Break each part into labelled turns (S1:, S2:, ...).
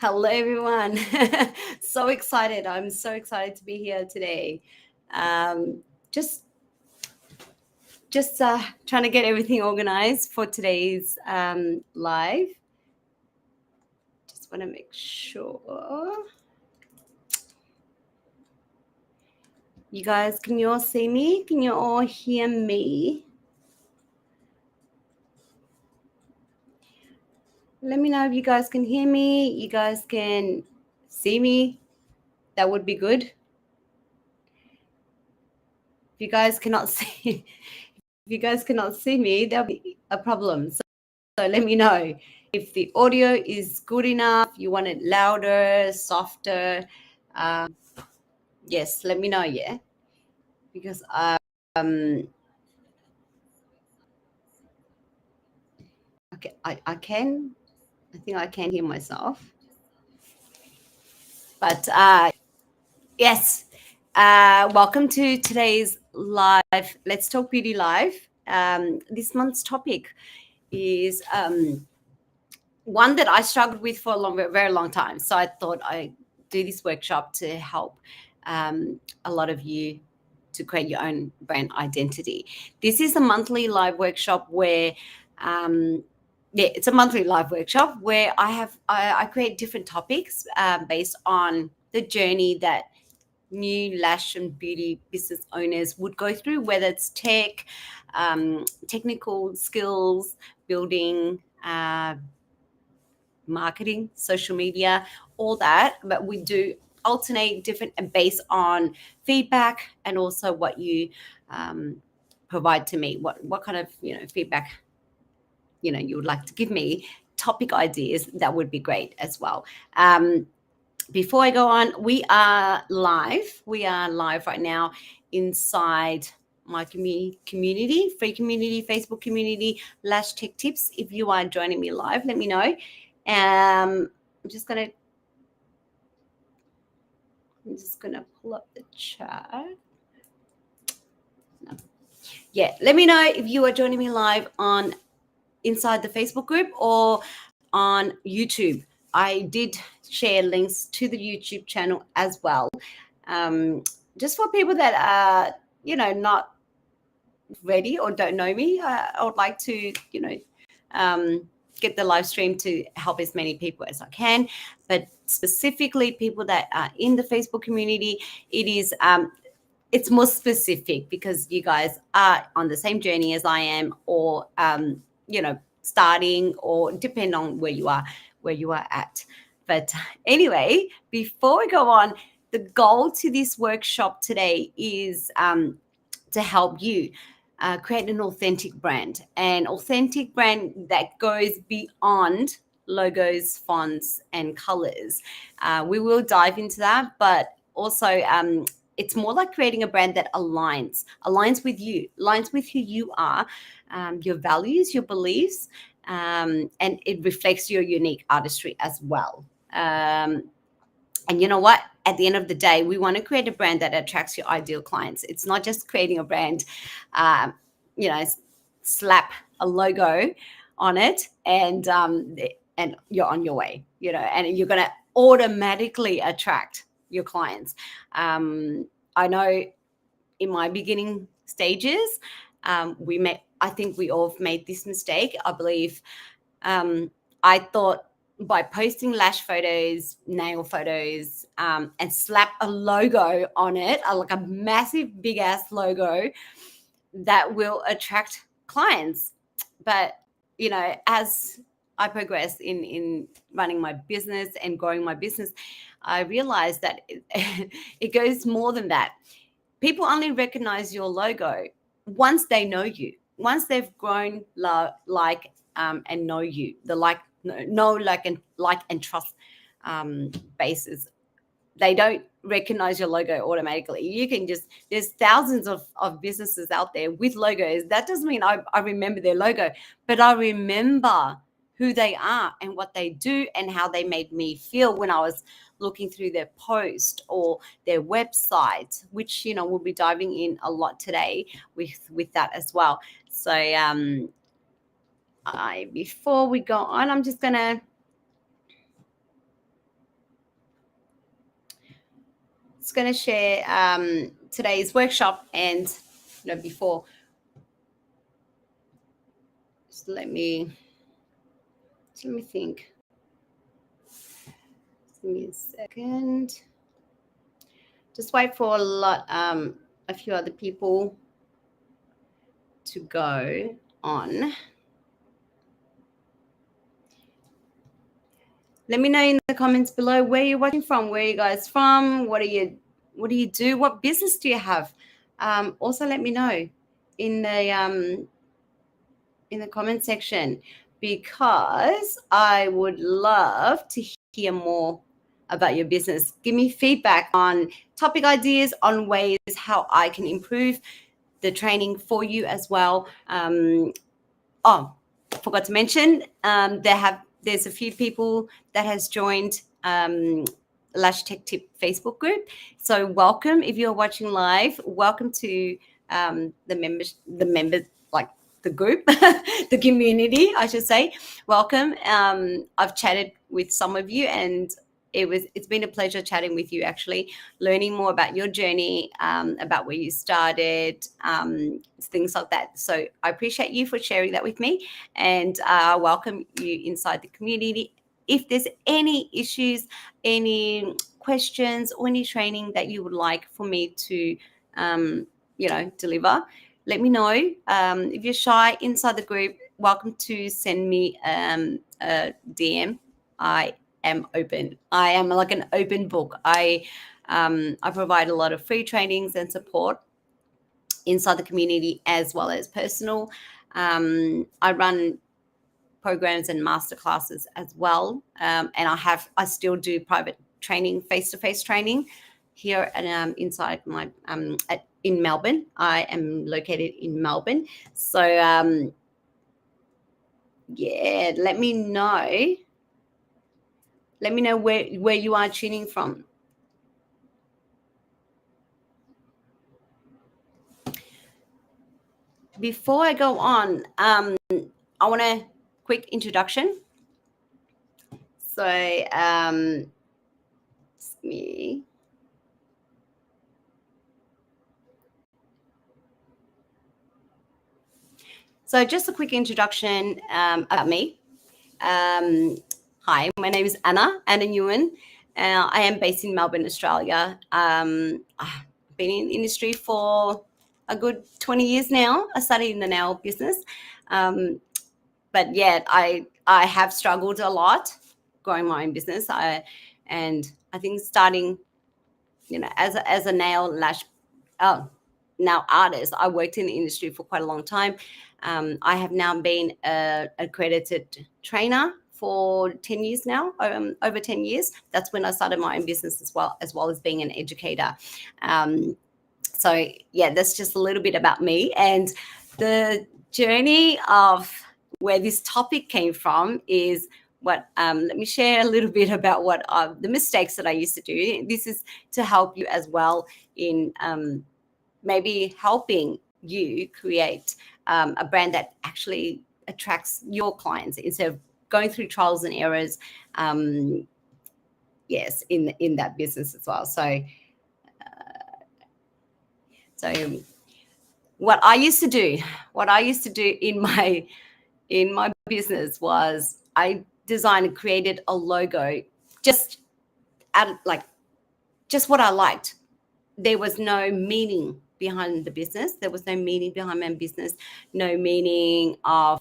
S1: Hello, everyone. So excited. I'm so excited to be here today. Um, just just trying to get everything organized for today's live. Just want to make sure. You guys, can you all see me? Can you all hear me? Let me know if you guys can hear me. You guys can see me. That would be good. If you guys cannot see, if you guys cannot see me, there'll be a problem. So let me know if the audio is good enough. You want it louder, softer. Yes, let me know. Yeah, because okay, I can. I think I can hear myself. But yes, welcome to today's live. Let's Talk Beauty Live. This month's topic is one that I struggled with for very long time. So I thought I'd do this workshop to help a lot of you to create your own brand identity. This is a monthly live workshop where it's a monthly live workshop where I create different topics based on the journey that new lash and beauty business owners would go through, whether it's technical skills, building, marketing, social media, all that. But we do alternate different and based on feedback and also what you provide to me. What kind of feedback you would like to give me, topic ideas, that would be great as well. Before I go on, we are live. We are live right now inside my community, free community, Facebook community, Lash Tech Tips. If you are joining me live, let me know. I'm just gonna pull up the chat. No. Yeah, let me know if you are joining me live on inside the Facebook group or on YouTube. I did share links to the YouTube channel as well, just for people that are not ready or don't know me. I would like to get the live stream to help as many people as I can, but specifically people that are in the Facebook community, it's more specific because you guys are on the same journey as I am, or starting, or depend on where you are at. But anyway, before we go on, the goal to this workshop today is to help you create an authentic brand that goes beyond logos, fonts, and colors. We will dive into that, but also it's more like creating a brand that aligns with you, aligns with who you are, your values, your beliefs, and it reflects your unique artistry as well. And you know what? At the end of the day, we want to create a brand that attracts your ideal clients. It's not just creating a brand, slap a logo on it and you're on your way, and you're going to automatically attract your clients. I know in my beginning stages, I think we all have made this mistake. I believe I thought by posting lash photos, nail photos, and slap a logo on it, like a massive big ass logo, that will attract clients. But as I progress in running my business and growing my business, I realized that it goes more than that. People only recognize your logo once they know you, once they've grown and know you, the like and trust basis. They don't recognize your logo automatically. There's thousands of businesses out there with logos. That doesn't mean I remember their logo, but I remember who they are and what they do and how they made me feel when I was looking through their post or their website, which we'll be diving in a lot today with that as well. So before we go on, I'm just gonna just going to share today's workshop, and before, just let me think. Just give me a second. Just wait for a few other people to go on. Let me know in the comments below where you're watching from, where are you guys from, what do you do, what business do you have? Also let me know in the comment section, because I would love to hear more about your business. Give me feedback on topic ideas, on ways how I can improve the training for you as well. Forgot to mention, there's a few people that has joined Lash Tech Tip Facebook group. So welcome if you're watching live. Welcome to the members, like the group, the community, I should say. Welcome. I've chatted with some of you, and it's been a pleasure chatting with you, actually, learning more about your journey, about where you started, things like that. So I appreciate you for sharing that with me, and welcome you inside the community. If there's any issues, any questions, or any training that you would like for me to, deliver, let me know. If you're shy inside the group, welcome to send me a DM. I am open. I am like an open book. I provide a lot of free trainings and support inside the community, as well as personal. I run programs and masterclasses as well, and I still do private training, face-to-face training here at, inside my in Melbourne. I am located in Melbourne, so yeah, let me know. Let me know where you are tuning from. Before I go on, I want a quick introduction. So, me. So just a quick introduction about me. Hi, my name is Anna Nguyen. I am based in Melbourne, Australia. I've been in the industry for a good 20 years now. I started in the nail business. But yeah, I have struggled a lot growing my own business. And I think starting, as a nail lash now artist, I worked in the industry for quite a long time. I have now been an accredited trainer for 10 years now, over 10 years. That's when I started my own business as well as being an educator. So yeah, that's just a little bit about me, and the journey of where this topic came from is what let me share a little bit about what the mistakes that I used to do. This is to help you as well in maybe helping you create a brand that actually attracts your clients instead of going through trials and errors. Yes, in that business as well. So what I used to do in my business was I designed and created a logo just what I liked. There was no meaning behind the business. There was no meaning behind my business, no meaning of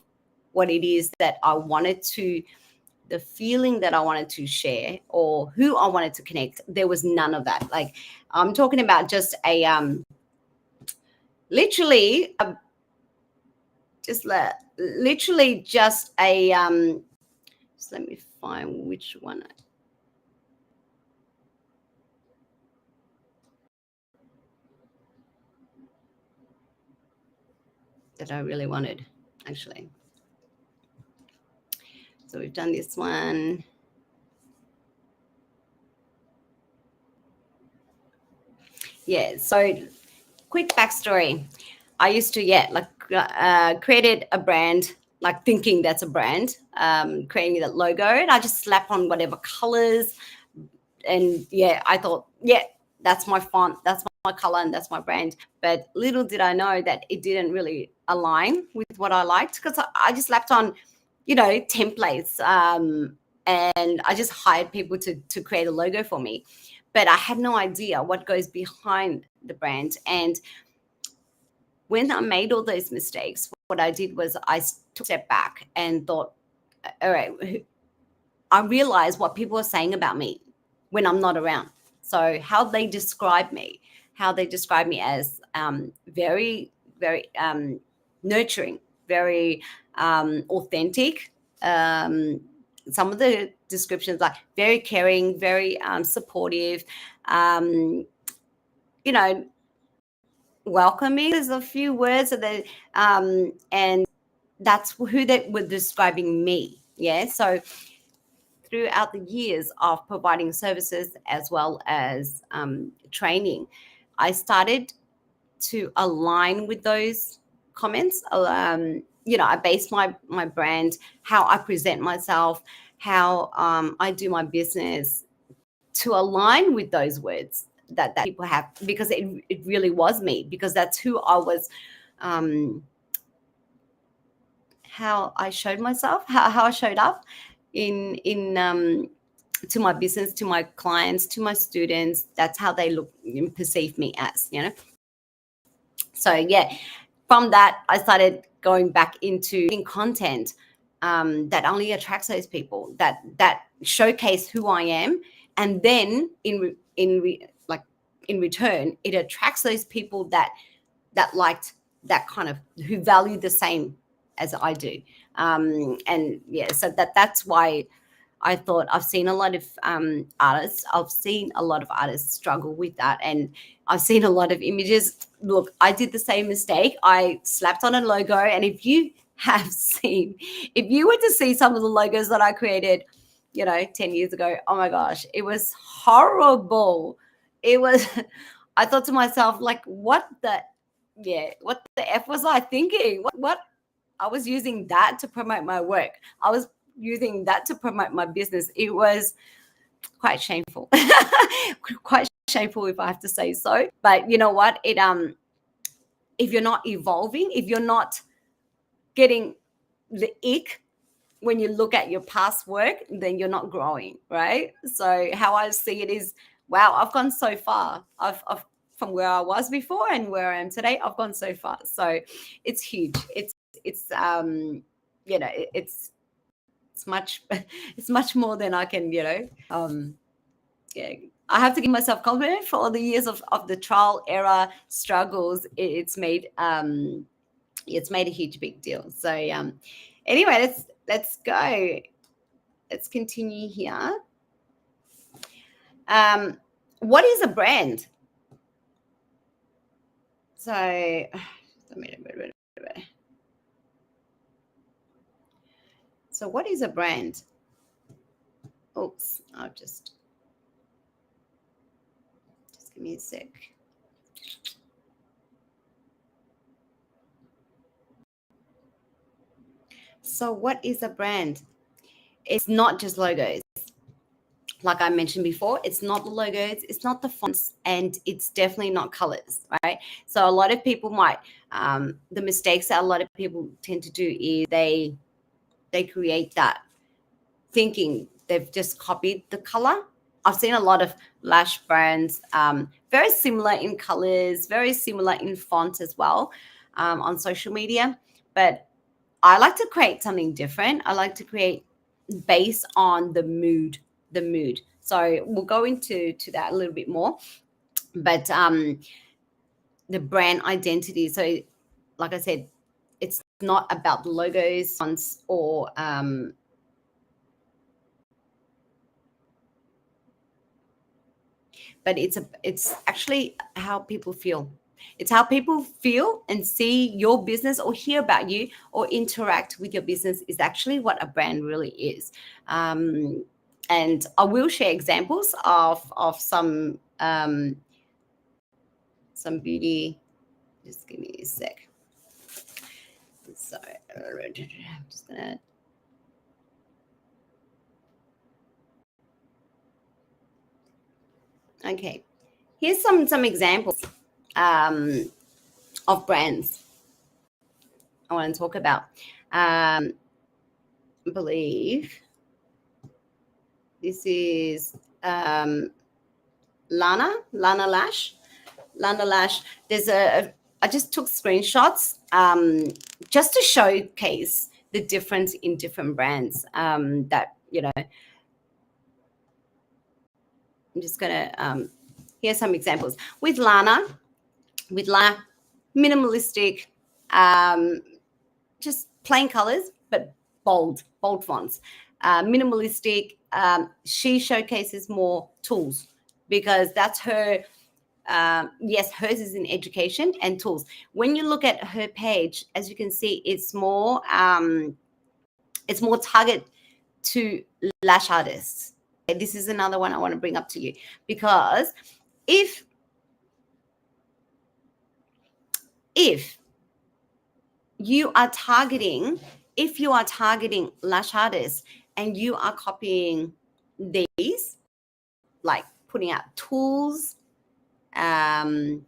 S1: what it is that I wanted to, the feeling that I wanted to share, or who I wanted to connect. There was none of that. Like, I'm talking about just a literally just a just let me find which one that I really wanted, actually. So we've done this one. Yeah, so quick backstory. I used to, created a brand, like thinking that's a brand, creating that logo, and I just slap on whatever colors. And yeah, I thought, yeah, that's my font, that's my color, and that's my brand. But little did I know that it didn't really align with what I liked, because I just slapped on, templates, and I just hired people to create a logo for me. But I had no idea what goes behind the brand. And when I made all those mistakes, what I did was I took a step back and thought, all right, I realized what people are saying about me when I'm not around. So how they describe me as very, very nurturing, very authentic. Some of the descriptions, like very caring, very supportive, um, you know, welcoming. There's a few words that and that's who they were describing me. Yeah. So throughout the years of providing services as well as training, I started to align with those comments. I base my brand, how I present myself, how I do my business, to align with those words that people have, because it really was me, because that's who I was, how I showed myself, how I showed up in to my business, to my clients, to my students. That's how they look and perceive me as. So yeah, from that I started going back into content that only attracts those people, that showcase who I am. And then in return, it attracts those people that liked, that kind of, who value the same as I do. And yeah, so that's why I thought, I've seen a lot of artists. I've seen a lot of artists struggle with that. And I've seen a lot of images. Look, I did the same mistake. I slapped on a logo. And if you were to see some of the logos that I created, 10 years ago, oh my gosh, it was horrible. It was, I thought to myself, like, what the F was I thinking? What? I was using that to promote my work. I was using that to promote my business. It was quite shameful. Quite shameful, if I have to say so. But you know what? If you're not evolving, if you're not getting the ick when you look at your past work, then you're not growing, right? So how I see it is, wow, I've gone so far. I've from where I was before and where I am today, I've gone so far. So it's huge. It's it's much it's much more than I can, yeah. I have to give myself compliment for all the years of the trial error struggles. It's made a huge big deal. So anyway, let's go. Let's continue here. What is a brand? So so what is a brand? Oops, I'll just give me a sec. So what is a brand? It's not just logos. Like I mentioned before, it's not the logos, it's not the fonts, and it's definitely not colors, right? So a lot of people might, the mistakes that a lot of people tend to do is they create that thinking they've just copied the color. I've seen a lot of lash brands, very similar in colors, very similar in font as well, on social media. But I like to create something different. I like to create based on the mood. So we'll go into that a little bit more. But the brand identity. So, like I said, it's not about the logos, fonts, or but it's actually how people feel. It's how people feel and see your business, or hear about you, or interact with your business, is actually what a brand really is. And I will share examples of some beauty. Just give me a sec. Sorry, I'm just gonna. Okay, Here's some examples um, of brands I want to talk about. I believe this is Lana Lash. Lana Lash. I just took screenshots just to showcase the difference in different brands that, I'm just gonna here's some examples with Lana, minimalistic, um, just plain colors, but bold fonts. Minimalistic. She showcases more tools because that's her. Yes, hers is in education and tools. When you look at her page, as you can see, it's more targeted to lash artists. Okay, this is another one I want to bring up to you, because if if you are targeting lash artists and you are copying these, like putting out tools, um,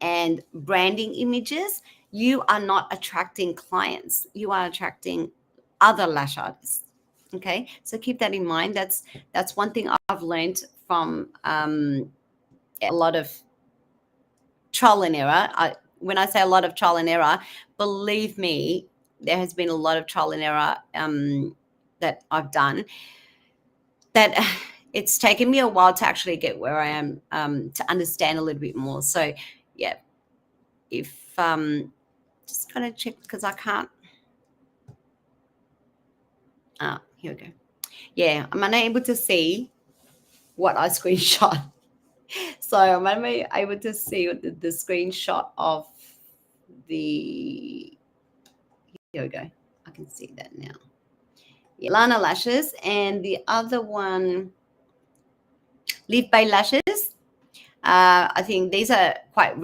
S1: and branding images, you are not attracting clients. You are attracting other lash artists. Okay, so keep that in mind. That's one thing I've learned from a lot of trial and error. When I say a lot of trial and error, believe me, there has been a lot of trial and error that I've done. That it's taken me a while to actually get where I am, to understand a little bit more. So, yeah, if just gonna check because I can't. Here we go. Yeah, I'm unable to see what I screenshot. So I'm unable to see the screenshot of the. Here we go. I can see that now. Yeah, Lana Lashes, and the other one, Live by Lashes. I think these are quite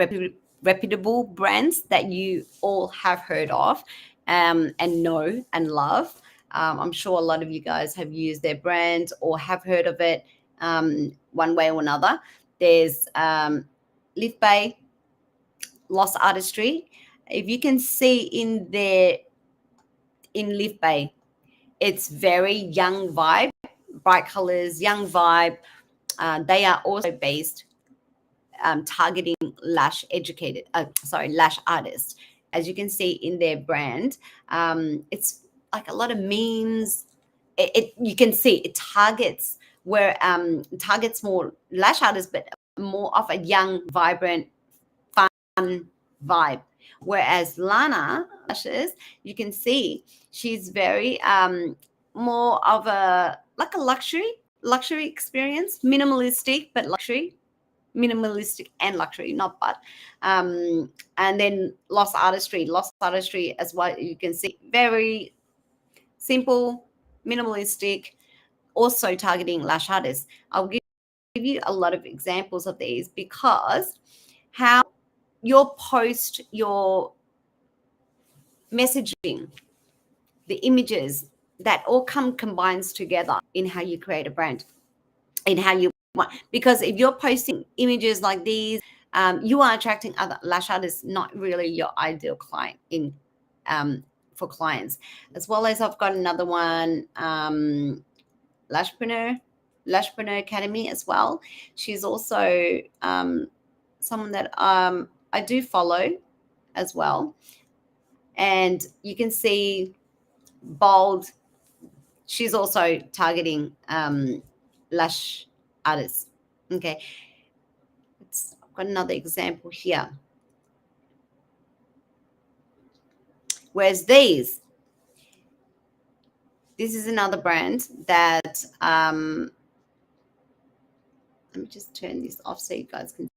S1: reputable brands that you all have heard of, and know and love. I'm sure a lot of you guys have used their brand or have heard of it one way or another. There's Live by, Lost Artistry. If you can see in there, in Live by, it's very young vibe, bright colors, young vibe. They are also based targeting lash artists. As you can see in their brand, it's like a lot of memes. You can see it targets more lash artists, but more of a young, vibrant, fun vibe. Whereas Lana Lashes, you can see she's very more of a, like a luxury experience, minimalistic but luxury, minimalistic and luxury, not but. And then Lost Artistry as well. You can see very simple, minimalistic, also targeting lash artists. I'll give you a lot of examples of these because how your post, your messaging, the images, that all combines together in how you create a brand, in how you want. Because if you're posting images like these, you are attracting other lash artists, not really your ideal client in for clients. As well as I've got another one, Lashpreneur Academy as well. She's also someone that I do follow as well. And you can see bold. She's also targeting lash artists. Okay, I've got another example here. Whereas this is another brand that let me just turn this off so you guys can.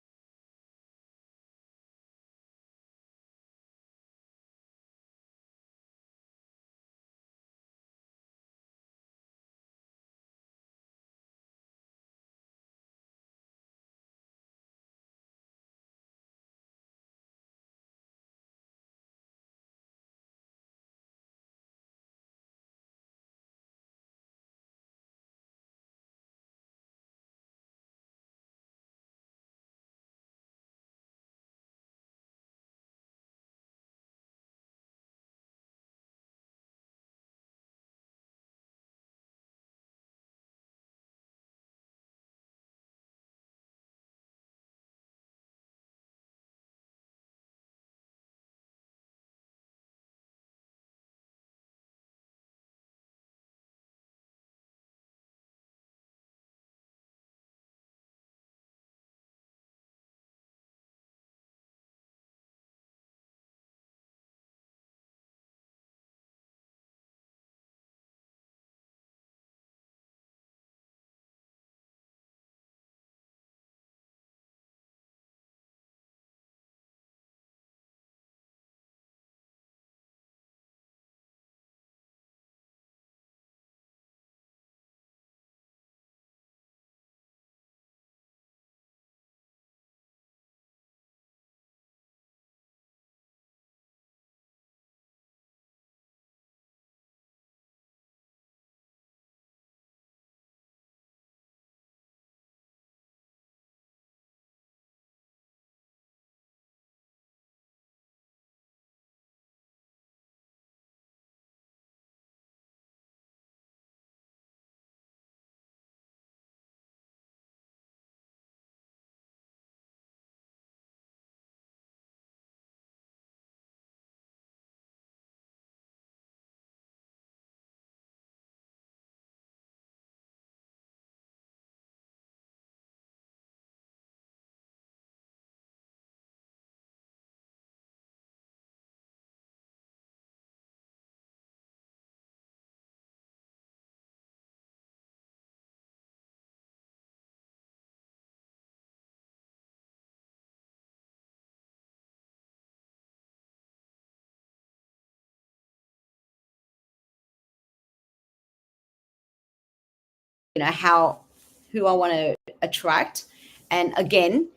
S1: who I want to attract. And again,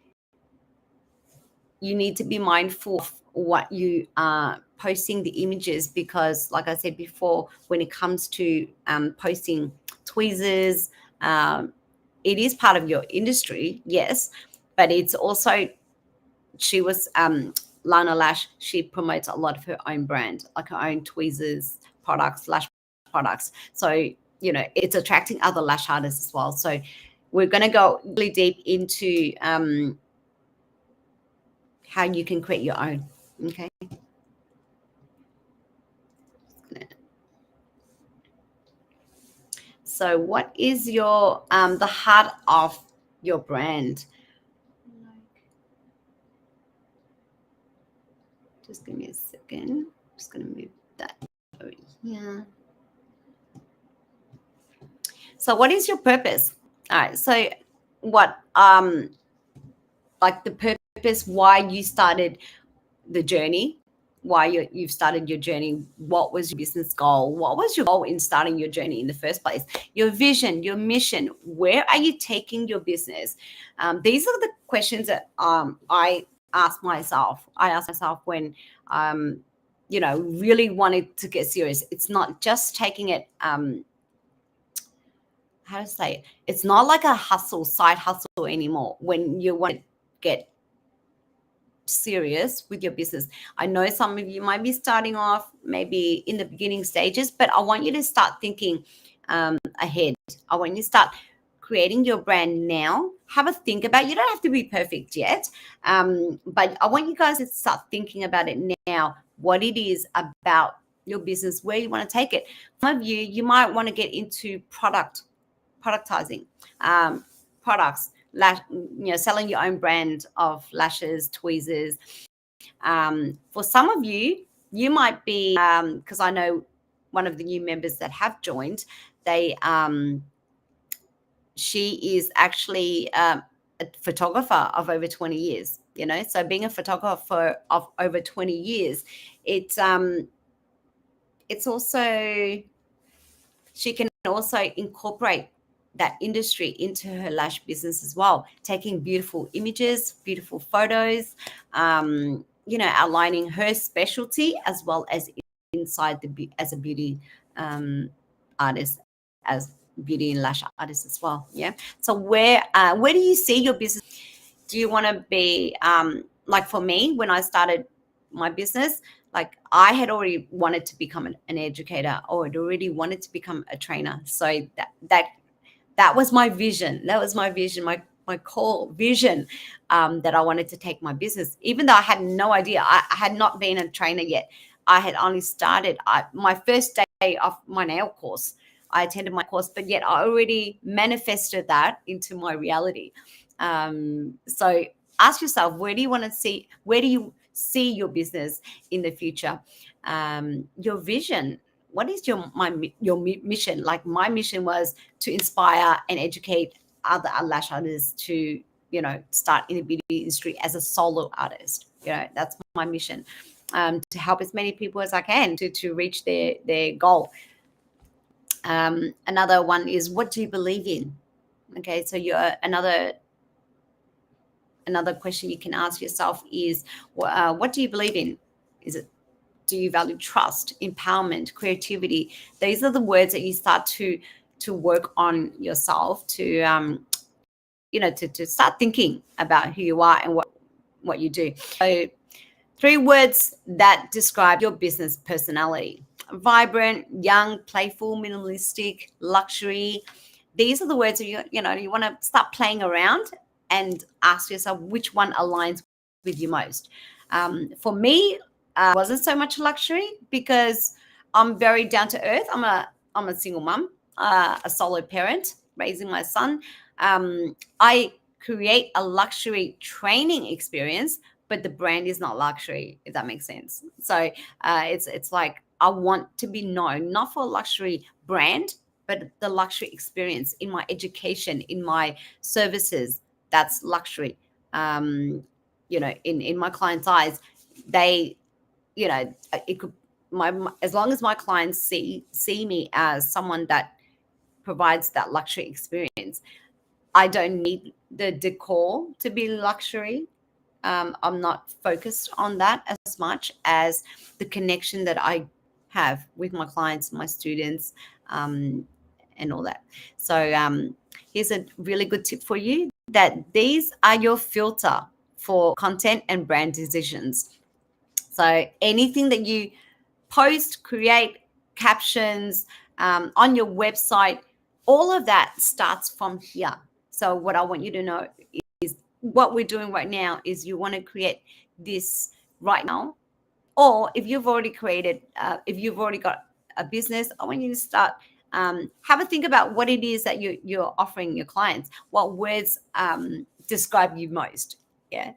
S1: you need to be mindful of what you are posting the images, because like I said before, when it comes to posting tweezers, it is part of your industry, yes, but it's also, she was Lana Lash, she promotes a lot of her own brand, like her own tweezers products, lash products. So it's attracting other lash artists as well. So we're going to go really deep into how you can create your own. Okay. So what is your the heart of your brand? Just give me a second. I'm just going to move that over here. So what is your purpose? All right. So what like the purpose, why you started the journey, why you've started your journey. What was your business goal? What was your goal in starting your journey in the first place? Your vision, your mission, where are you taking your business? These are the questions that I ask myself. I ask myself when really wanted to get serious. It's not just taking it how to say it, it's not like a side hustle anymore when you want to get serious with your business. I know some of you might be starting off maybe in the beginning stages, but I want you to start thinking ahead. I want you to start creating your brand now. Have a think about it. You don't have to be perfect yet, but I want you guys to start thinking about it now, what it is about your business, where you want to take it. Some of you might want to get into productizing products, selling your own brand of lashes, tweezers. For some of you, you might be, because I know one of the new members that have joined, she is actually a photographer of over 20 years. So being a photographer of over 20 years, it's also, she can also incorporate that industry into her lash business as well, taking beautiful images, beautiful photos, outlining her specialty as well as inside as a beauty artist, as beauty and lash artist as well. Yeah. So where do you see your business? Do you want to be like for me, when I started my business, like I had already wanted to become an educator, or had already wanted to become a trainer. So that was my vision. That was my vision, my core vision, that I wanted to take my business, even though I had no idea. I had not been a trainer yet. I had only started my first day of my nail course. I attended my course, but yet I already manifested that into my reality. So ask yourself, where do you see your business in the future? Your vision. What is your mission? Like my mission was to inspire and educate other lash artists to start in the beauty industry as a solo artist. That's my mission, to help as many people as I can to reach their goal. Another one is, what do you believe in? Okay, so another question you can ask yourself is, what do you believe in? Do you value trust, empowerment, creativity? These are the words that you start to work on yourself, to to start thinking about who you are and what you do. So 3 words that describe your business personality: vibrant, young, playful, minimalistic, luxury. These are the words that you want to start playing around and ask yourself which one aligns with you most. For me, wasn't so much luxury, because I'm very down to earth. I'm a single mom, a solo parent raising my son. I create a luxury training experience, but the brand is not luxury, if that makes sense. So it's like I want to be known not for a luxury brand, but the luxury experience in my education, in my services. That's luxury. In my clients' eyes, they, it could, as long as my clients see me as someone that provides that luxury experience. I don't need the decor to be luxury. I'm not focused on that as much as the connection that I have with my clients, my students, and all that. So here's a really good tip for you, that these are your filter for content and brand decisions. So anything that you post, create, captions on your website, all of that starts from here. So what I want you to know is what we're doing right now is you want to create this right now. Or if you've already created, if you've already got a business, I want you to start, have a think about what it is that you're offering your clients. What words describe you most? Yeah.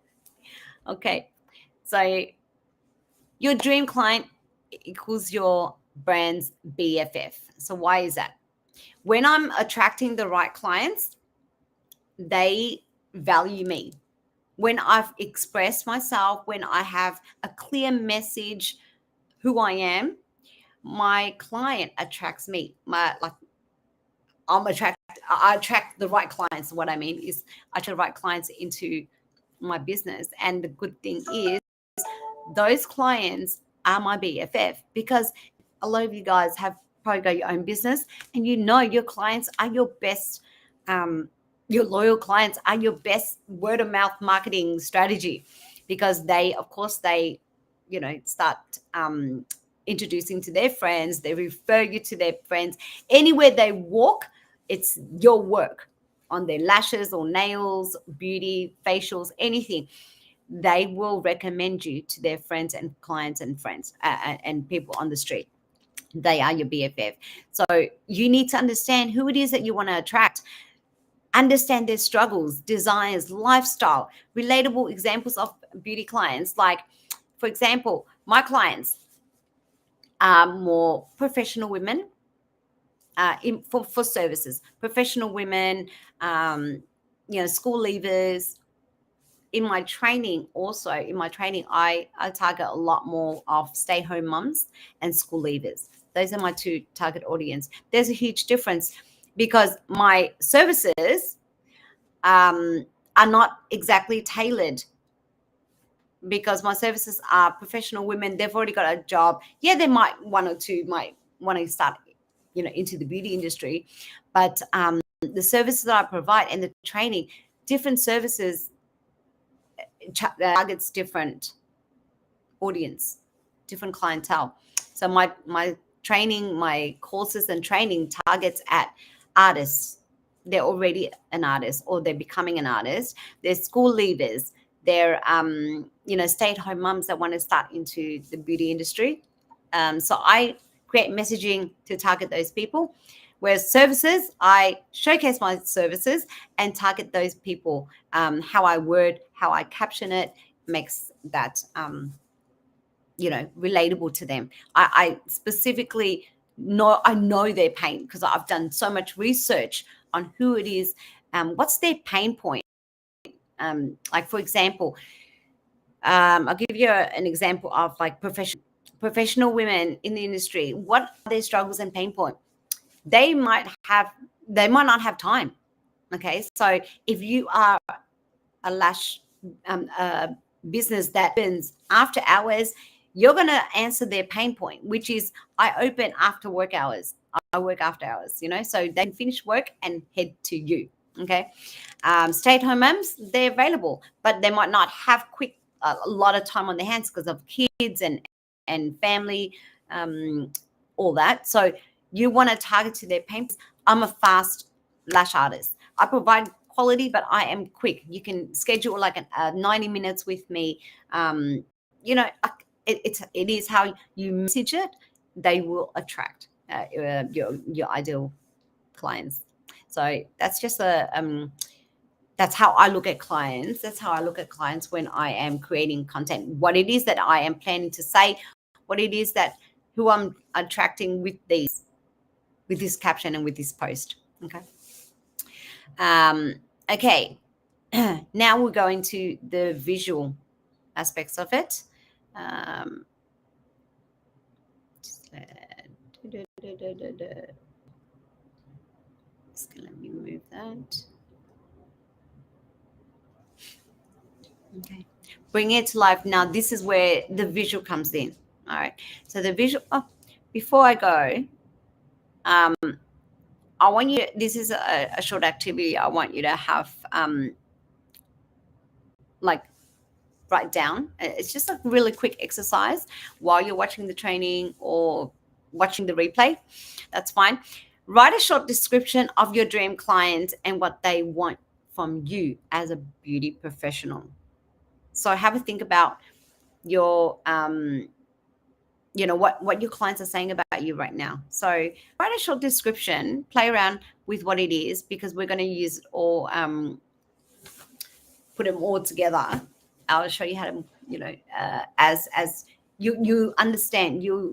S1: Okay. So your dream client equals your brand's BFF. So why is that? When I'm attracting the right clients, they value me. When I've expressed myself, when I have a clear message who I am, my client attracts me. I attract the right clients. What I mean is I attract the right clients into my business. And the good thing is those clients are my BFF, because a lot of you guys have probably got your own business, and you know your clients are your best, your loyal clients are your best word of mouth marketing strategy, because they, of course, they, start introducing to their friends, they refer you to their friends. Anywhere they walk, it's your work on their lashes or nails, beauty, facials, anything. They will recommend you to their friends and clients and friends and people on the street. They are your BFF. So you need to understand who it is that you want to attract. Understand their struggles, desires, lifestyle, relatable examples of beauty clients. Like, for example, my clients are more professional women, for services, professional women, school leavers. In my training, I target a lot more of stay-home mums and school leavers. Those are my two target audience. There's a huge difference, because my services are not exactly tailored, because my services are professional women. They've already got a job. Yeah, they might, one or two might want to start, into the beauty industry, but the services that I provide and the training, different services targets different audience, different clientele. So my training, my courses and training targets at artists. They're already an artist, or they're becoming an artist. They're school leavers. They're stay-at-home mums that want to start into the beauty industry. So I create messaging to target those people. Whereas services, I showcase my services and target those people. How I word, how I caption it makes that relatable to them. I specifically know their pain, because I've done so much research on who it is, what's their pain point. Like, for example, I'll give you an example of like professional women in the industry. What are their struggles and pain point? They might not have time. Okay, so if you are a lash business that opens after hours, you're going to answer their pain point, which is, I open after work hours. I work after hours, so they can finish work and head to you. Okay. Stay-at-home moms, they're available, but they might not have a lot of time on their hands because of kids and family, all that. So you want to target to their pain points. I'm a fast lash artist. I provide quality, but I am quick. You can schedule like 90 minutes with me. It is how you message it. They will attract your ideal clients. So that's just that's how I look at clients. That's how I look at clients when I am creating content. What it is that I am planning to say, what it is who I'm attracting with this caption and with this post. Okay. Okay. Now we're going to the visual aspects of it. Let me move that. Okay, bring it to life. Now this is where the visual comes in. All right, so the visual, before I go, I want you, this is a short activity I want you to have, like, write down. It's just a really quick exercise while you're watching the training or watching the replay. That's fine. Write a short description of your dream client and what they want from you as a beauty professional. So have a think about your, what your clients are saying about you right now. So write a short description, play around with what it is, because we're going to use it all, put them all together. I'll show you how to, as you understand, you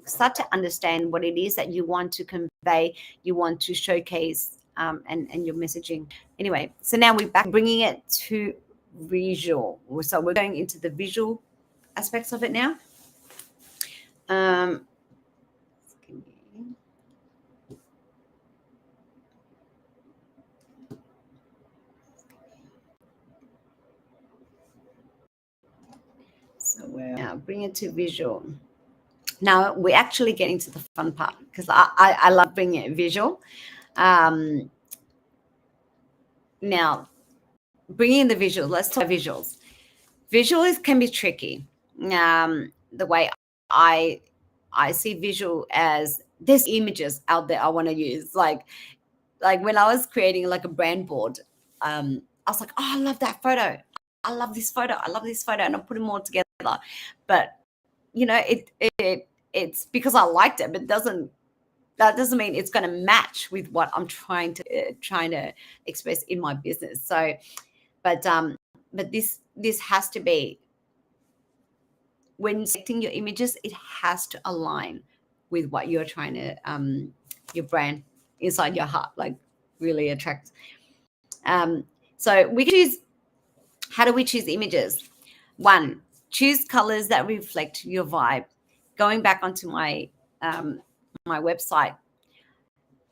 S1: start to understand what it is that you want to convey, you want to showcase, and your messaging. Anyway, so now we're back bringing it to visual. So we're going into the visual aspects of it now. So we're now bring it to visual. Now we're actually getting to the fun part, because I love bringing it visual. Now, bringing in the visuals, let's talk visuals. Visuals can be tricky. The way I see visual as, there's images out there I want to use. Like when I was creating like a brand board, I was like, oh, I love that photo. I love this photo. I love this photo. And I put them all together. But, it's because I liked it, but that doesn't mean it's going to match with what I'm trying to express in my business. So, but this has to be, when selecting your images, it has to align with what you're trying to, your brand inside your heart, like really attract. So we choose. How do we choose images? One, choose colors that reflect your vibe. Going back onto my my website,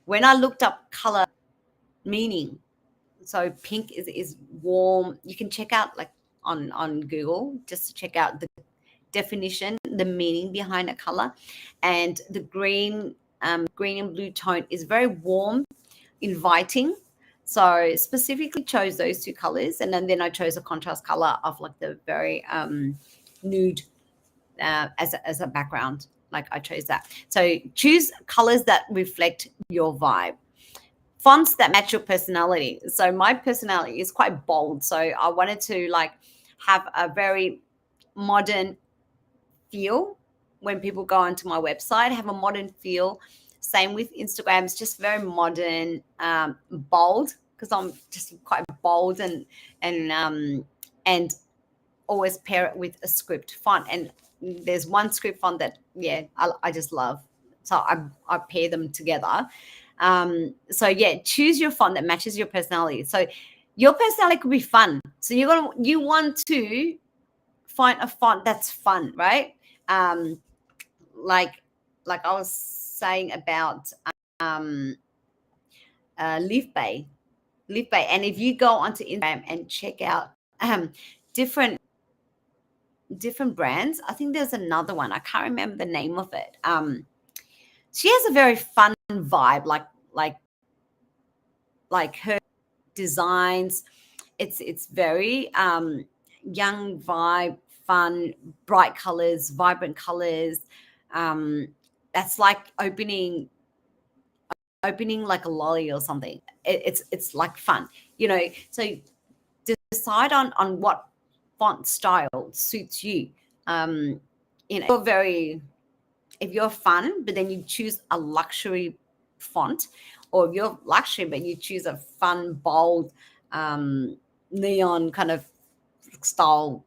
S1: when I looked up color meaning, so pink is warm. You can check out like on Google just to check out the definition, the meaning behind a color. And the green and blue tone is very warm, inviting. So specifically chose those two colors, and then I chose a contrast color of like the very nude as a background. Like I chose that. So choose colors that reflect your vibe. Fonts that match your personality. So my personality is quite bold, so I wanted to like have a very modern feel when people go onto my website. Have a modern feel. Same with Instagram. It's just very modern, bold, because I'm just quite bold and always pair it with a script font. And there's one script font that I just love, so I pair them together. So choose your font that matches your personality. So your personality could be fun, so you want to find a font that's fun, right? Like I was saying about Leaf Bay. And if you go onto Instagram and check out different brands, I think there's another one, I can't remember the name of it. She has a very fun vibe, like her designs. It's very young vibe, fun, bright colors, vibrant colors. That's like opening like a lolly or something. It's like fun, so decide on what font style suits you. If you're fun, but then you choose a luxury font, or if you're luxury but you choose a fun, bold, neon kind of style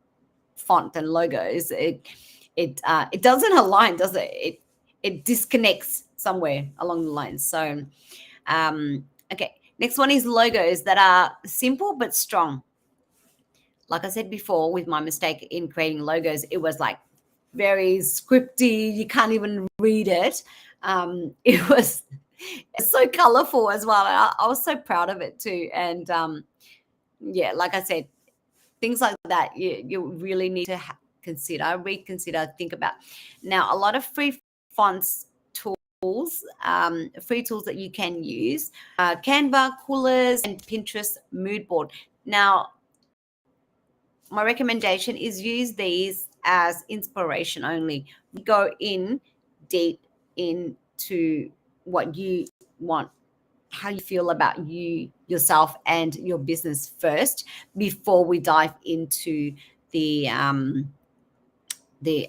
S1: font and logos, it doesn't align, does it? It disconnects somewhere along the lines. So okay, next one is logos that are simple but strong. Like I said before, with my mistake in creating logos, it was like very scripty, you can't even read it. It was It's so colorful as well. I was so proud of it too. And yeah, like I said, things like that you really need to reconsider, think about. Now, a lot of free fonts tools, free tools that you can use, Canva, Coolers, and Pinterest mood board. Now, my recommendation is use these as inspiration only. Go in deep into what you want, how you feel about yourself and your business first, before we dive into the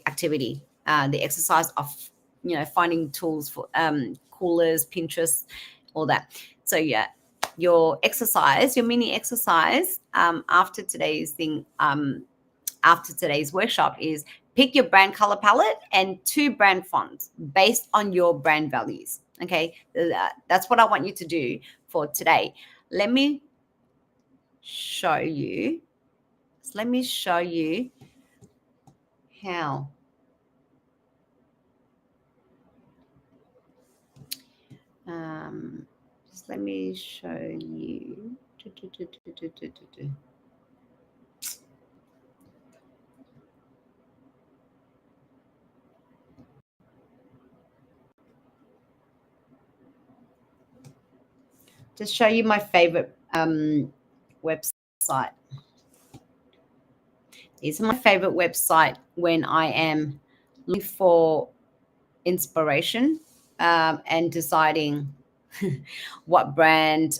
S1: activity, the exercise of finding tools for coolers, Pinterest, all that. So yeah, your exercise, your mini exercise, after today's thing, after today's workshop, is pick your brand color palette and 2 brand fonts based on your brand values. Okay, that's what I want you to do for today. Let me show you. Let me show you how. Just let me show you. Just show you my favorite website. These are my favorite website when I am looking for inspiration and deciding what brand.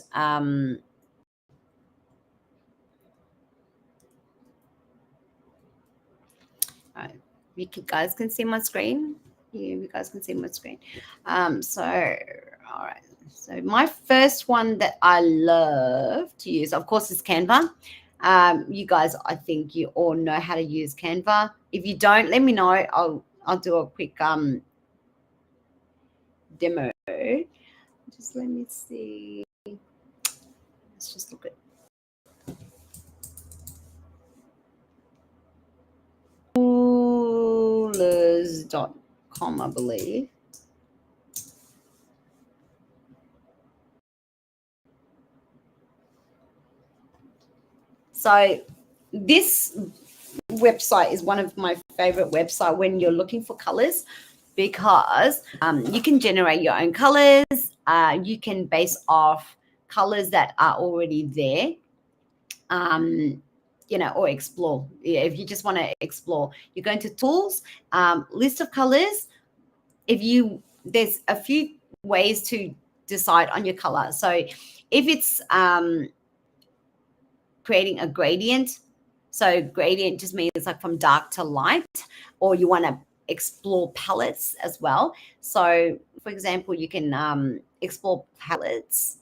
S1: You guys can see my screen. You guys can see my screen. So, all right. So my first one that I love to use, of course, is Canva. You guys, I think you all know how to use Canva. If you don't, let me know. I'll do a quick demo. Just let me see. Let's just look at coolers.com, I believe. So this website is one of my favorite websites when you're looking for colors, because you can generate your own colors. You can base off colors that are already there, or explore. Yeah, if you just want to explore, you go into tools, list of colors. There's a few ways to decide on your color. So if it's creating a gradient, so gradient just means like from dark to light, or you want to explore palettes as well. So for example, you can explore palettes,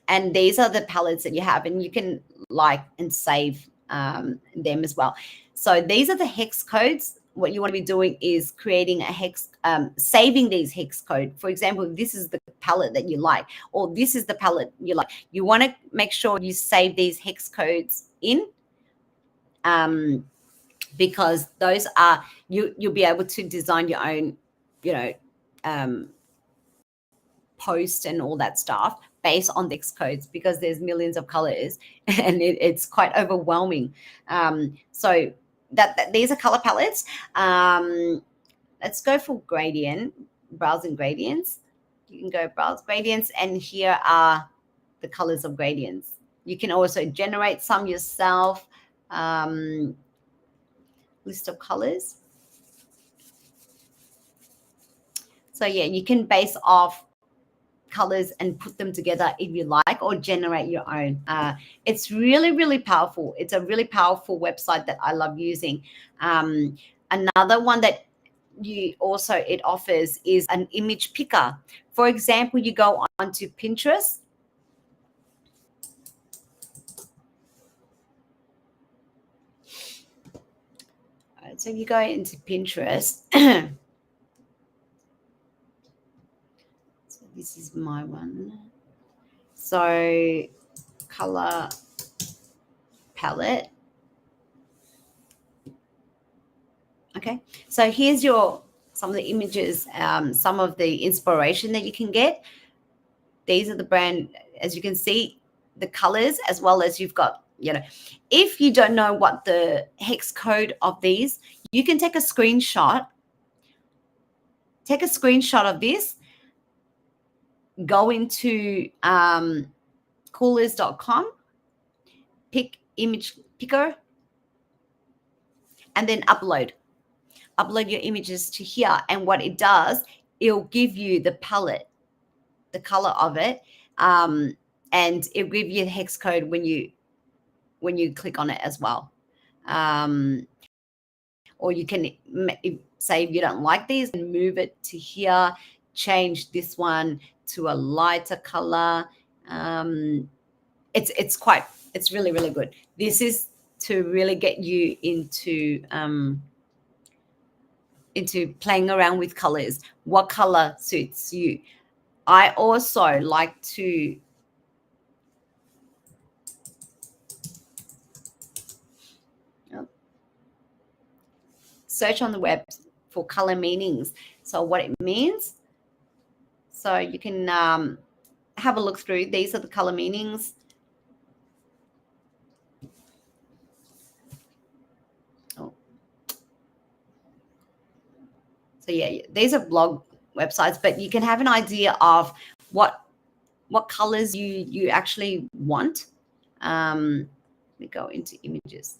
S1: and these are the palettes that you have, and you can like and save them as well. So these are the hex codes. What you want to be doing is creating a hex, saving these hex code. For example, this is the palette that you like, or this is the palette you like. You want to make sure you save these hex codes in, because those are you'll be able to design your own, post and all that stuff based on the hex codes, because there's millions of colors and it's quite overwhelming. So that these are color palettes. Let's go for gradient, browsing gradients. You can go browse gradients, and here are the colors of gradients. You can also generate some yourself. List of colors. So yeah, you can base off colors and put them together if you like, or generate your own. It's really, really powerful. It's a really powerful website that I love using. Another one that it offers is an image picker. For example, you go onto Pinterest. So you go into Pinterest. So this is my one. So color palette. Okay, so here's your some of the images, some of the inspiration that you can get. These are the brand, as you can see, the colors, as well as you've got, you know, if you don't know what the hex code of these, you can take a screenshot. Take a screenshot of this, go into coolers.com, pick image picker, and then upload your images to here. And what it does, it'll give you the palette, the color of it, and it'll give you the hex code when you click on it as well. Or you can say if you don't like these, and move it to here, change this one to a lighter color. It's really, really good. This is to really get you into playing around with colors. What color suits you? I also like to search on the web for color meanings. So what it means, so you can have a look through. These are the color meanings. Oh. So yeah, these are blog websites, but you can have an idea of what colors you actually want. Let me go into images.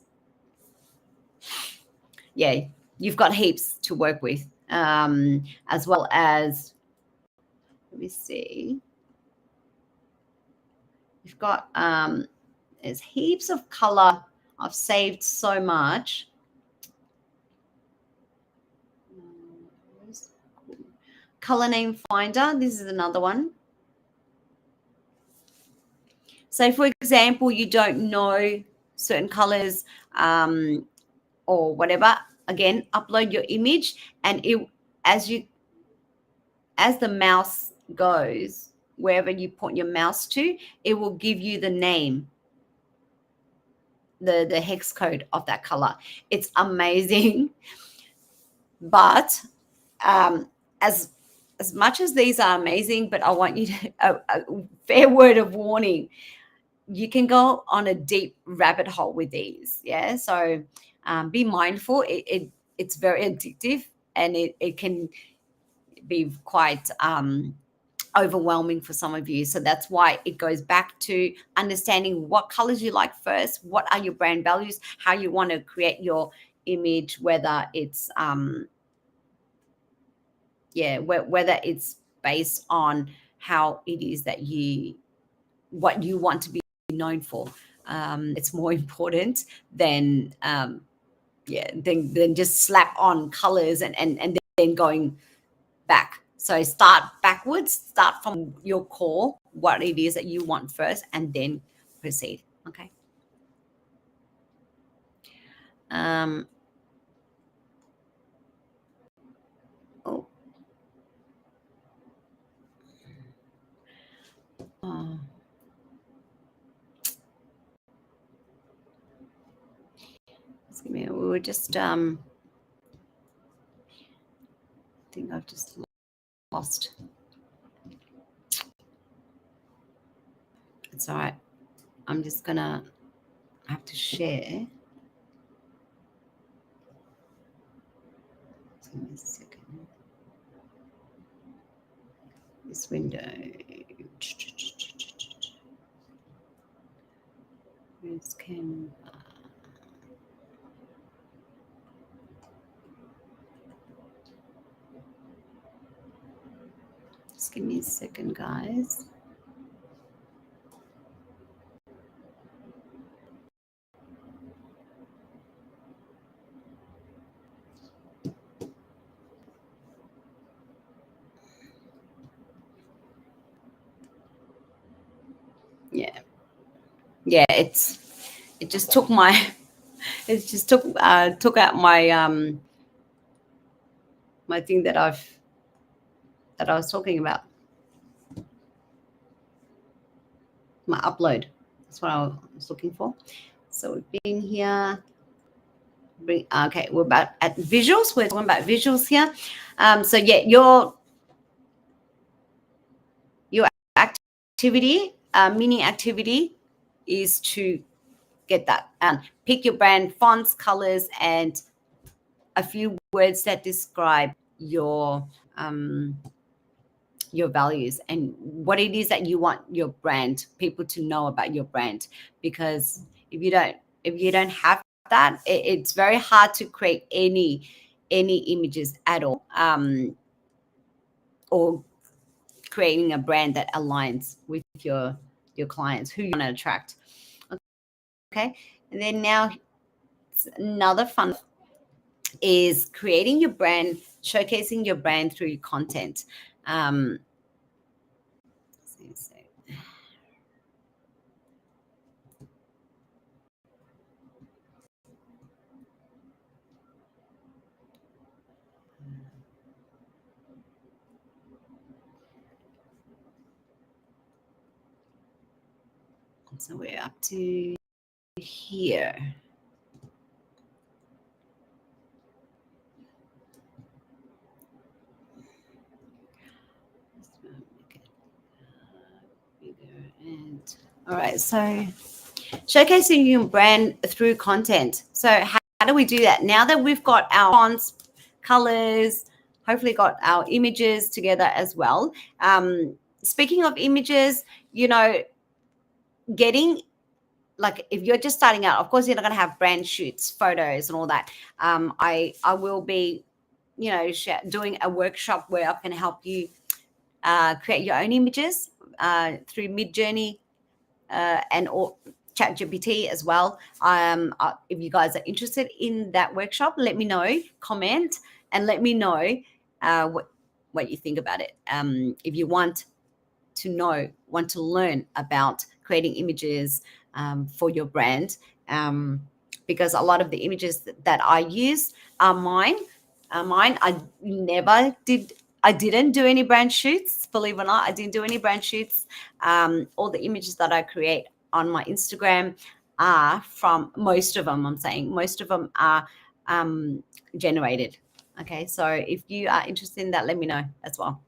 S1: Yeah, you've got heaps to work with, as well as, let me see, you've got there's heaps of color. I've saved so much. Color name finder, this is another one. So for example, you don't know certain colors or whatever, again, upload your image, and it, as the mouse goes, wherever you point your mouse to, it will give you the name, the hex code of that color. It's amazing. But as much as these are amazing, but I want you to, a fair word of warning, you can go on a deep rabbit hole with these. Yeah. So be mindful. It's very addictive, and it can be quite overwhelming for some of you. So that's why it goes back to understanding what colors you like first, what are your brand values, how you want to create your image, whether it's whether it's based on how it is that what you want to be known for. It's more important than than just slap on colors and then going back. So start backwards, start from your core, what it is that you want first, and then proceed. Okay. Oh. Excuse me, we were just I think I've just lost. It's all right. I'm just gonna have to share. Give me a second. This window. Where's Canva? Just give me a second, guys. Yeah, it just took my took out my my thing that I was talking about, my upload. That's what I was looking for. So we've been here. Okay, we're about at visuals. We're talking about visuals here. So yeah, your activity, mini activity, is to get that. Pick your brand fonts, colors, and a few words that describe um, your values and what it is that you want your brand people to know about your brand. Because if you don't have that, it's very hard to create any images at all, or creating a brand that aligns with your clients who you want to attract. Okay, and then now another fun is creating your brand, showcasing your brand through your content. um, so we're up to here. And all right, so showcasing your brand through content. So how do we do that? Now that we've got our fonts, colors, hopefully got our images together as well. Speaking of images, getting, like, if you're just starting out, of course you're not going to have brand shoots, photos, and all that. I will be, doing a workshop where I can help you create your own images through Midjourney and or ChatGPT as well. If you guys are interested in that workshop, let me know, comment, and let me know what you think about it. If you want to learn about creating images for your brand, because a lot of the images that I use are mine. I didn't do any brand shoots, believe it or not. I didn't do any brand shoots. All the images that I create on my Instagram are from, most of them, I'm saying most of them are generated. Okay, so if you are interested in that, let me know as well.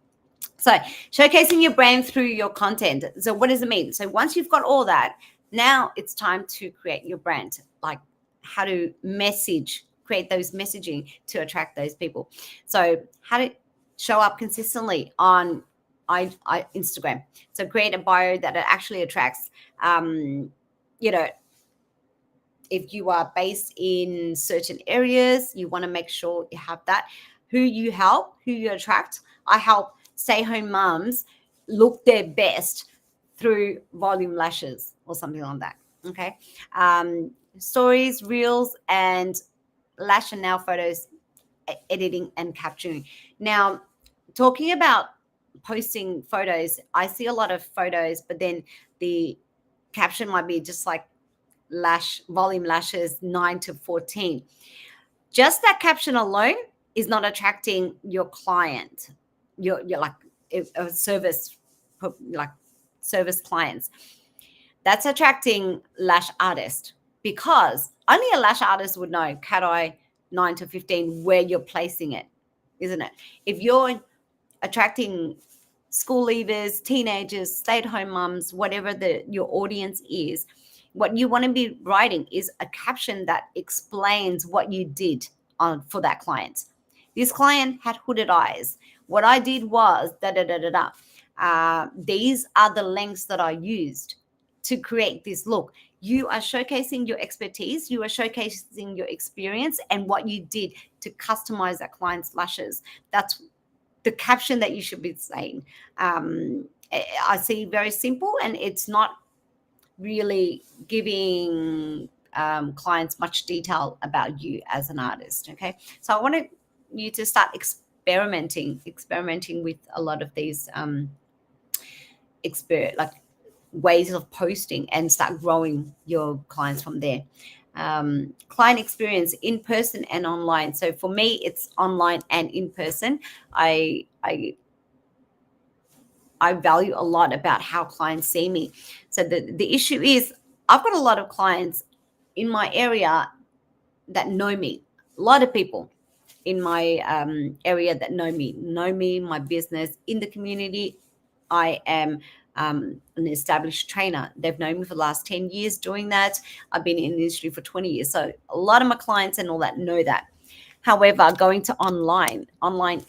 S1: So showcasing your brand through your content. So what does it mean? So once you've got all that, now it's time to create your brand, like how to create those messaging to attract those people. So how to show up consistently on Instagram. So create a bio that it actually attracts. You know, if you are based in certain areas, you want to make sure you have that. Who you help, who you attract. I help stay-home mums look their best through volume lashes or something like that. Okay. Stories, reels, and lash and nail photos, editing and capturing. Now, talking about posting photos, I see a lot of photos, but then the caption might be just like volume lashes 9 to 14. Just that caption alone is not attracting your client, your like a service, like service clients. That's attracting lash artist, because only a lash artist would know cat eye 9 to 15 where you're placing it, isn't it? If you're attracting school leavers, teenagers, stay-at-home mums, whatever your audience is, what you want to be writing is a caption that explains what you did for that client. This client had hooded eyes. What I did was da da da da da. These are the lengths that I used to create this look. You are showcasing your expertise, you are showcasing your experience and what you did to customize that client's lashes. That's the caption that you should be saying. I see very simple, and it's not really giving clients much detail about you as an artist. Okay, so I wanted you to start experimenting with a lot of these like ways of posting, and start growing your clients from there. Client experience in person and online. So for me, it's online and in person. I value a lot about how clients see me. So the issue is, I've got a lot of clients in my area that know me. A lot of people in my area that know me, my business in the community. I am an established trainer. They've known me for the last 10 years doing that. I've been in the industry for 20 years. So a lot of my clients and all that know that. However, going to online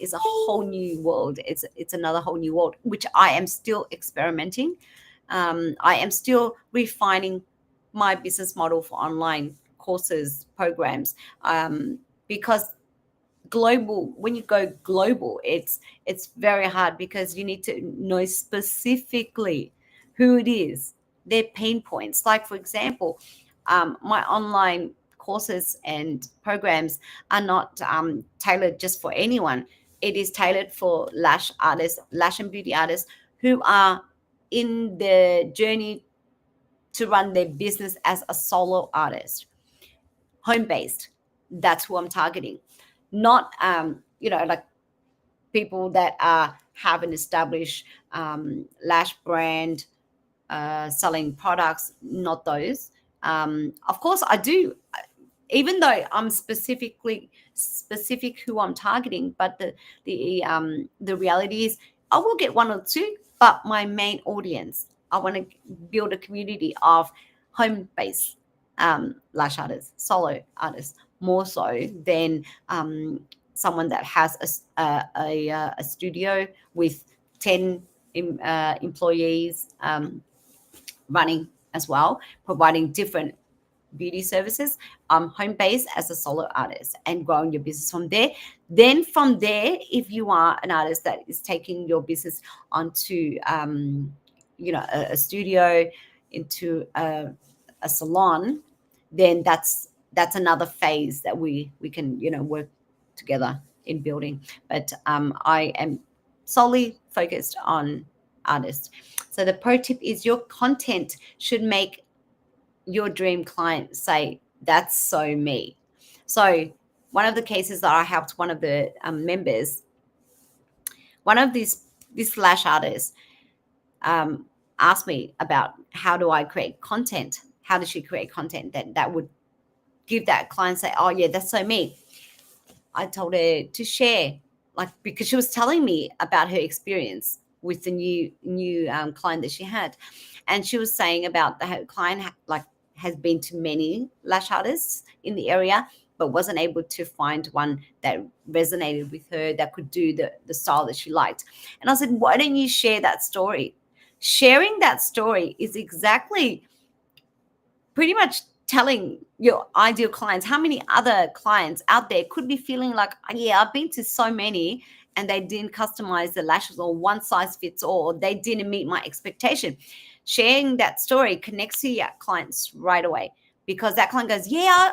S1: is a whole new world. It's another whole new world, which I am still experimenting. I am still refining my business model for online courses, programs, because global, when you go global, it's very hard because you need to know specifically who it is, their pain points. Like, for example, my online courses and programs are not tailored just for anyone. It is tailored for lash artists, lash and beauty artists who are in the journey to run their business as a solo artist, home based. That's who I'm targeting, not like people that have an established lash brand, selling products. Not those. Of course, I do, even though I'm specific who I'm targeting. But the reality is, I will get one or two, but my main audience, I want to build a community of home based lash artists, solo artists, more so than someone that has a studio with 10 employees running as well, providing different beauty services. Home based as a solo artist and growing your business from there. Then from there, if you are an artist that is taking your business onto a studio, into a salon, then that's another phase that we can work together in building. But I am solely focused on artists. So the pro tip is, your content should make your dream client say, that's so me. So one of the cases that I helped one of the members, one of this lash artists asked me about, how do I create content? How does she create content that would give that client say, oh yeah, that's so me? I told her to share, like, because she was telling me about her experience with the new client that she had, and she was saying about her client has been to many lash artists in the area, but wasn't able to find one that resonated with her, that could do the style that she liked. And I said, why don't you share that story? Sharing that story is exactly pretty much telling your ideal clients how many other clients out there could be feeling like, "Oh, yeah, I've been to so many and they didn't customize the lashes, or one size fits all, or they didn't meet my expectation." Sharing that story connects to your clients right away, because that client goes, yeah,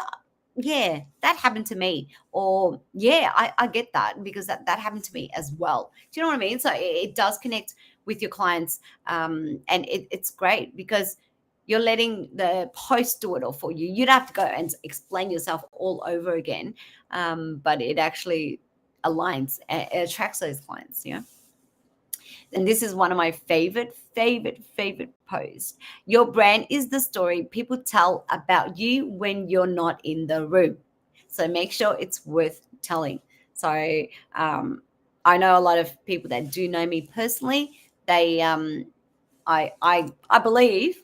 S1: that happened to me. Or, yeah, I get that, because that happened to me as well. Do you know what I mean? So it does connect with your clients. And it's great because you're letting the post do it all for you. You'd have to go and explain yourself all over again. But it actually aligns, it attracts those clients, And this is one of my favorite posts. Your brand is the story people tell about you when you're not in the room. So make sure it's worth telling. So I know a lot of people that do know me personally. They I believe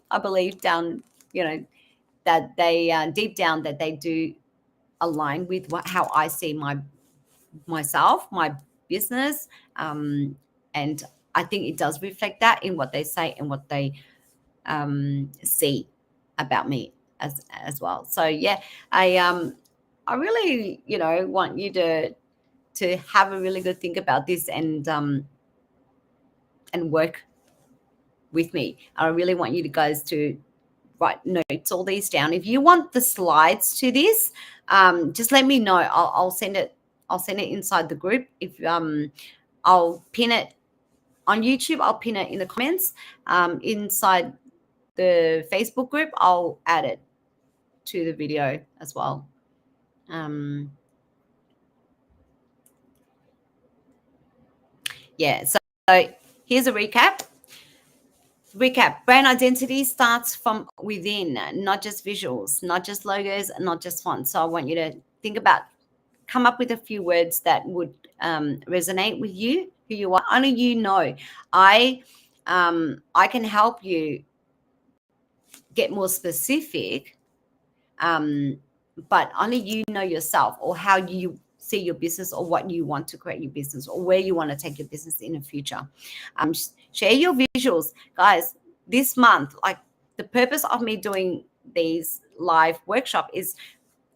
S1: down, that they deep down, that they do align with how I see myself, my business, and I think it does reflect that in what they say and what they see about me as well. So yeah, I really want you to have a really good think about this, and work with me. I really want you guys to write notes, all these down. If you want the slides to this, just let me know. I'll send it. I'll send it inside the group. If I'll pin it on YouTube. I'll pin it in the comments. Inside the Facebook group, I'll add it to the video as well. Yeah. So here's a recap. recap, brand identity starts from within, not just visuals, not just logos, not just fonts. So I want you to think about, come up with a few words that would resonate with you, who you are. Only you know. I can help you get more specific, but only you know yourself, or how you see your business, or what you want to create your business, or where you want to take your business in the future. Share your visuals, guys. This month, like, the purpose of me doing these live workshop is,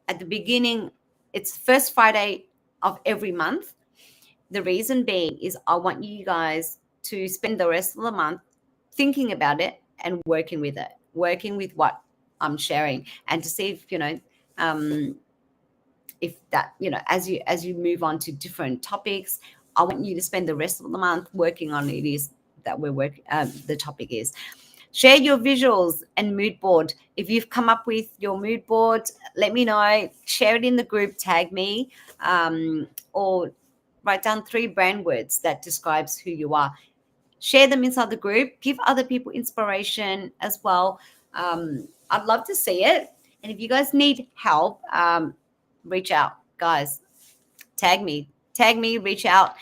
S1: at the beginning, it's first Friday of every month. The reason being is I want you guys to spend the rest of the month thinking about it and working with it, working with what I'm sharing, and to see if, if that, as you move on to different topics, I want you to spend the rest of the month working on it is that we're working. The topic is, share your visuals and mood board. If you've come up with your mood board, let me know. Share it in the group, tag me, or write down 3 brand words that describes who you are. Share them inside the group. Give other people inspiration as well. I'd love to see it. And if you guys need help, reach out, guys. Tag me, reach out.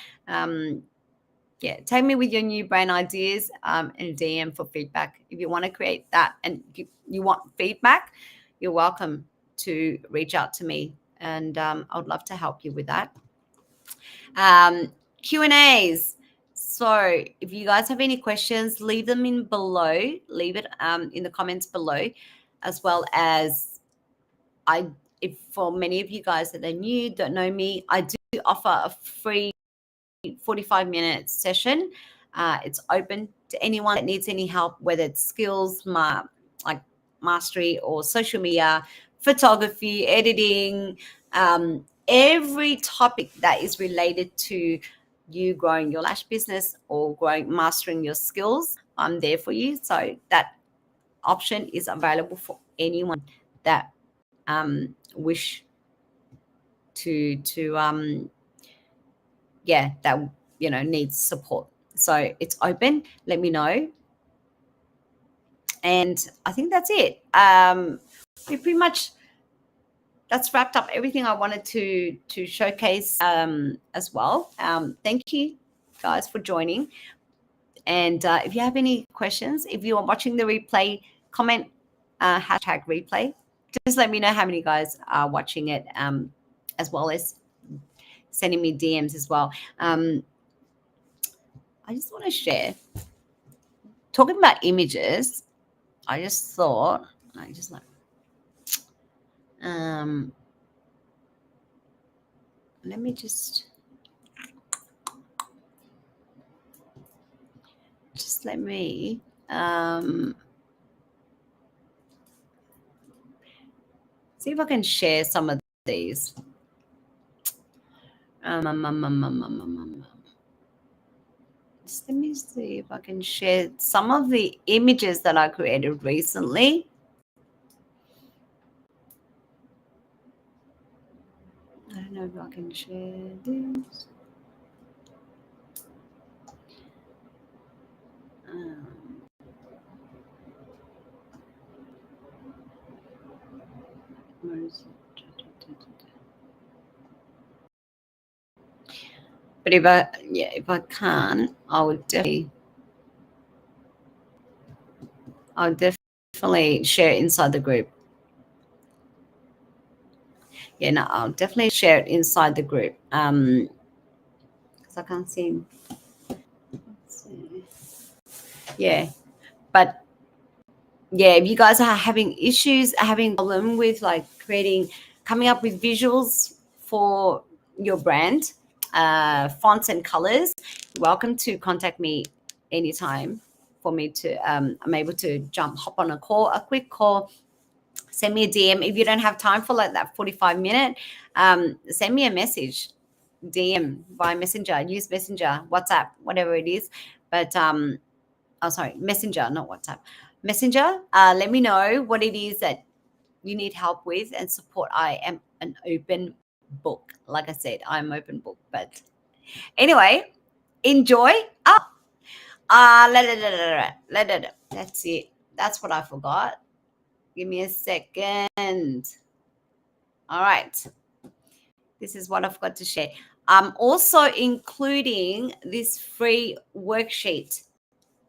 S1: Tag me with your new brand ideas, and DM for feedback. If you want to create that and you want feedback, you're welcome to reach out to me, and I would love to help you with that. Q&As. So if you guys have any questions, leave them in below. Leave it in the comments below, as well as if for many of you guys that are new, don't know me, I do offer a free 45-minute session. It's open to anyone that needs any help, whether it's skills, like mastery, or social media, photography, editing, every topic that is related to you growing your lash business or mastering your skills. I'm there for you. So that option is available for anyone that wish to that needs support. So it's open. Let me know. And I think that's it. We pretty much, that's wrapped up everything I wanted to showcase as well. Thank you guys for joining. And if you have any questions, if you are watching the replay, comment hashtag replay. Just let me know how many guys are watching it, as well as sending me DMs as well. I just want to share, talking about images, I just thought, let me just let me see if I can share some of these. Just let me see if I can share some of the images that I created recently. I don't know if I can share this. But if I can, I'll definitely share it inside the group. Yeah, no, I'll definitely share it inside the group. Because I can't see. Let's see. Yeah, but yeah, if you guys are having issues, having problem with like coming up with visuals for your brand, fonts and colors, you're welcome to contact me anytime for me to, I'm able to hop on a quick call, send me a DM. If you don't have time for like that 45-minute, send me a message, DM via Messenger, use Messenger, WhatsApp, whatever it is. But Messenger, not WhatsApp. Messenger, let me know what it is that you need help with and support. I am an open book. Like I said, I'm open book. But anyway, enjoy. That's it. That's what I forgot. Give me a second. All right. This is what I've got to share. I'm also including this free worksheet.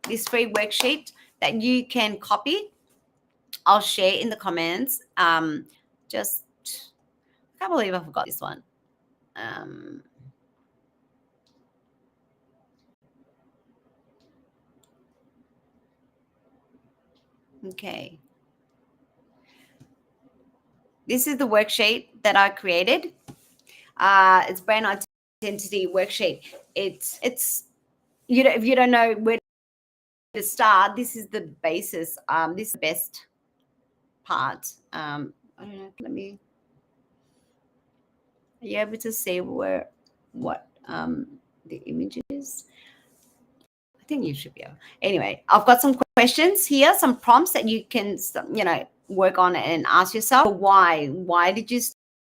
S1: This free worksheet that you can copy. I'll share in the comments. Just I can't believe I forgot this one. Okay. This is the worksheet that I created. It's brand identity worksheet. It's you know, if you don't know where to start, this is the basis. This is the best part. I don't know. Let me. Are you able to see what the image is? I think you should be able. Anyway, I've got some questions here, some prompts that you can, work on and ask yourself. Why? Why did you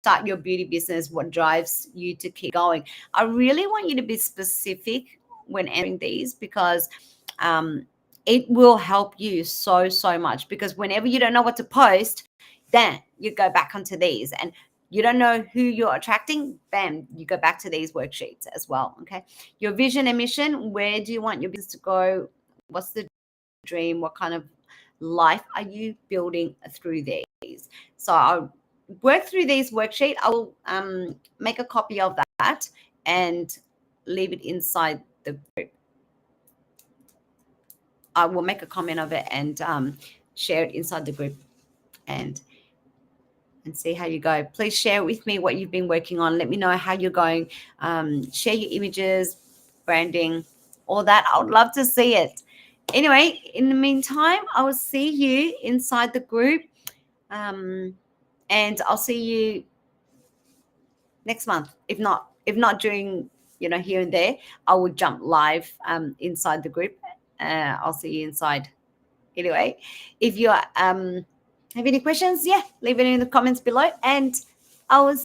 S1: start your beauty business? What drives you to keep going? I really want you to be specific when answering these, because it will help you so much. Because whenever you don't know what to post, then you go back onto these, and you don't know who you're attracting, bam, you go back to these worksheets as well. Okay. Your vision and mission, where do you want your business to go? What's the dream? What kind of life are you building through these? So I'll work through these worksheet. I'll make a copy of that and leave it inside the group. I will make a comment of it and share it inside the group and see how you go. Please share with me what you've been working on. Let me know how you're going. Share your images, branding, all that. I would love to see it. Anyway, in the meantime, I will see you inside the group, and I'll see you next month. If not during, here and there, I will jump live inside the group. I'll see you inside. Anyway, if you have any questions, leave it in the comments below, and I will